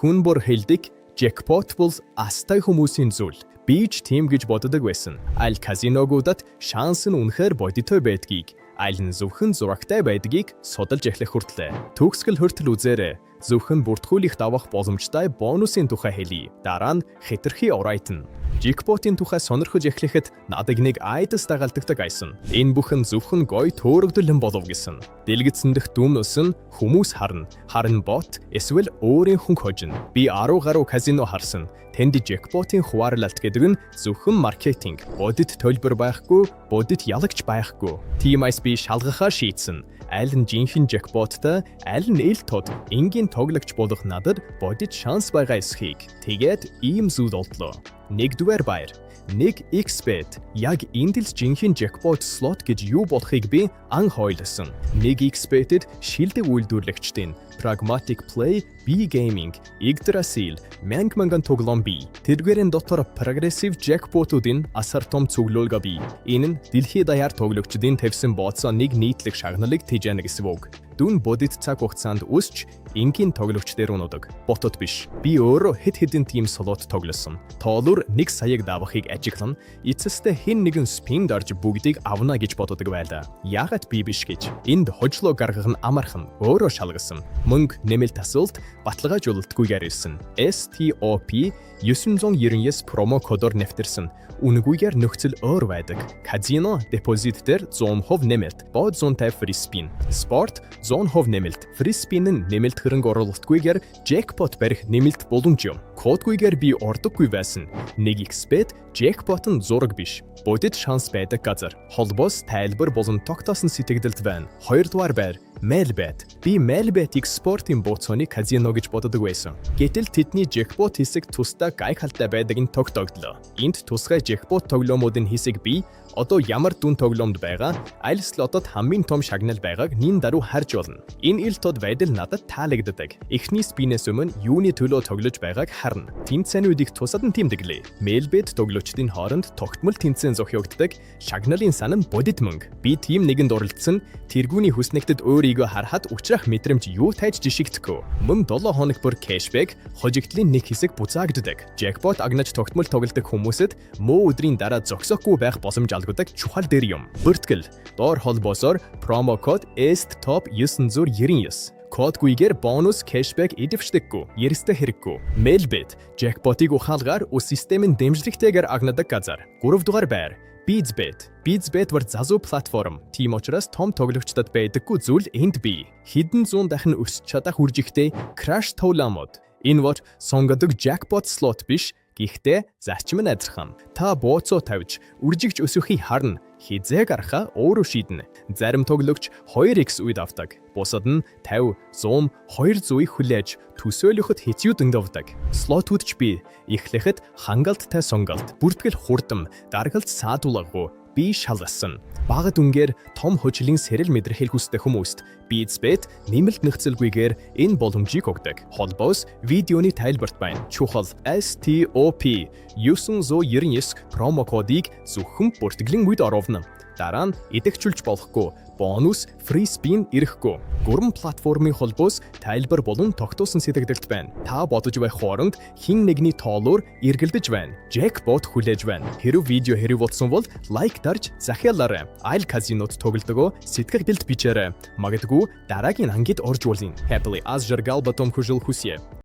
Хүн бүр хэлдэг jackpot бол астай хүмүүсийн зүйл. Би ч тийм гэж боддог байсан. Аль казиногуудад шанс нь үнэхээр бодиттой байдгийг, аль нь зөвхөн зурагтай байдгийг судалж эхлэх хүртлээ. Төгсгөл хүртэл үзээрэй. Зөвхөн бүртгүүлэх давах боломжтой бонусын тухай хэлье. Дараа нь хэтэрхий урайтна. Jackpot-ийн тухай сонирхож эхлэхэд надад нэг айдас дагалддаг айсан. Энэ бүхэн зөвхөн гоё төөрөгдөлн болов гэсэн. Дэлгэцэн дэх дүмнус нь хүмүүс харна бот эсвэл өөрийн хүн хожно. Би 10 гаруй казино харсан. Тэнд Jackpot-ийн хуваарлалт гэдэг нь зөвхөн маркетинг. Бодит төлбөр байхгүй, бодит ялагч байхгүй. Тиймээс би шалгахаа шийдсэн. Аль нь жинхэнэ jackpot-тай, аль нь ил тод энгийн тоглогч болох надад бодит шанс байгаа эсхийг. Тэгээд ийм зүйл боллоо. Нэгдүгээр баяр. 1xbet яг энд л жинхэнэ jackpot slot гэж юу болохыг би анх ойлгосон. 1xbet-д шилдэг үйлдвэрлэгчдийн Pragmatic Play, B Gaming, Yggdrasil, мянган тоглоом бий. Тэргээрэн дотор прогрессив jackpot-уудын асар том цуглуулга бий. Энэ нь дэлхийд даяар тоглогчдын тавьсан бооцоо нэг нийтлэг шагналыг тижээнэ гэсэн үг. Дүн бодит цаг хугацаанд үсч энгийн тоглогч дээр унудаг. Ботод биш. Би өөрөө хэд хэдэн тим слот тоглосон. Тоолуур 1 саяг давахыг ажиглан эцэстээ хэн нэгэн спин дарж бүгдийг авна гэж боддог байлаа. Яагаад би биш гэж. Энд хожлоо гаргах нь амархан. Өөрөө шалгасан. Мөнгө нэмэлт асуулт баталгаажуулалтгүйгээр ирсэн. STOP 999 промо кодоор нэвтэрсэн. Үнгүйгээр нөхцөл өөр байдаг. Казино депозит дээр 100% нэмэлт, бод 150 free spin. Спорт 100% нэмэлт. Free spin нь нэмэлт хөрөнгө оруулалтгүйгээр jackpot барих нэмэлт боломж юм. Кодгүйгээр би ордоггүй байсан. 1xbet jackpot нь зураг биш. Бодит шанс байдаг газар. Холбоос тайлбар болон тогтоосон сэтгэлдэлт байна. Хоёрдугаар байр Melbet. Би Melbet-ийг спортын бууцооны казино гэж боддог байсан. Гэтэл тэдний jackpot хэсэг тусдаа гайхалтай байдаг нь тогтогдлоо. Энд тусгай jackpot тоглоомуудын хэсэг би одоо ямар дүн тоглоомд байгаа, аль слотод хамгийн том шагнал байгааг нин даруй харж болно. Энэ ил тод байдал надад таалагддаг. Эхний спинээс өмнө юуны төлөө тоглож байгааг харна. Тэнцэнүүдийг тусад нь тэмдэглэе. Melbet тоглогчдын хооронд тогтмол тэнцэн зохиогддог. Шагналын сан нь бодит мөнгө. Би тим нэгэнд оролцсон. Тэргүүний хүснэгтэд өөрийгөө харахад учрах мэдрэмж юу тайж жишигдэхгүй. Мөн 7 хоног бүр кэшбэк, хожигдлын нэг хэсэг буцаагддаг. Jackpot агнаж тогтмол тоглодог хүмүүсэд муу өдрийн дараа зогсоохгүй байх боломж алгудаг чухал дээр юм. Бүртгэл. Доор холбоосоор промо код ESTTOP 999. Кодгүйгээр бонус кэшбэк идэвшдэггүй. Яристай хэрэггүй. Melbet jackpot-ыг ухаалгаар үс системийн дэмжлэгтэйгээр агнадаг газар. 3 дугаар байр. Bizbet. Bizbet бар залуу платформ. Тийм учраас том тоглогчдод байдаггүй зүйл энд бий. Хэдэн зуун дахин өсч чадах үржигтэй crash тоглоомод. Энэ бол сонгодог jackpot slot биш. Гэхдээ зарчим нь адилхан. Та бооцоо тавьж, үржигч өсөхийг харна. Хизээ гарахаа өөрөө шийднэ. Зарим тоглогч 2x үед авдаг. Бусад нь 50, 100, 200-ийг хүлээж төсөөлөхөд хэцүү дөнгөвдөг. Слотууд ч бий. Эхлэхэд хангалттай сонголт, бүртгэл хурдам, даргалт саадуулгаагүй. Би шалгасан. Бага дүнгээр том хожлын сэрэл мэдрэл хүсдэг хүмүүст Bizbet нэмэлт нөхцөлгүйгээр энэ боломжийг өгдөг. Холбоос видеоны тайлбарт байна. Чухал STOP 999 промо кодыг зөвхөн бүртгэлийн үед оруулна. Дараа нь идэвхжүүлж болохгүй. Бонус free spin ирэхгүй. Гурван платформын холбоос тайлбар болон тогтоосон сэтгэлдэлт байна. Та бодож байх хооронд хин нэгний тоолуур эргэлдэж байна. Jackpot хүлээж байна. Хэрв видео хэрэг болсон бол лайк дарж захиалаарай. Аль казинод тоглодогоо сэтгэгдэлт бичээрэй. Магадгүй дараагийн ангид орж уулын. Happily as жаргал батом хүжил хүсье.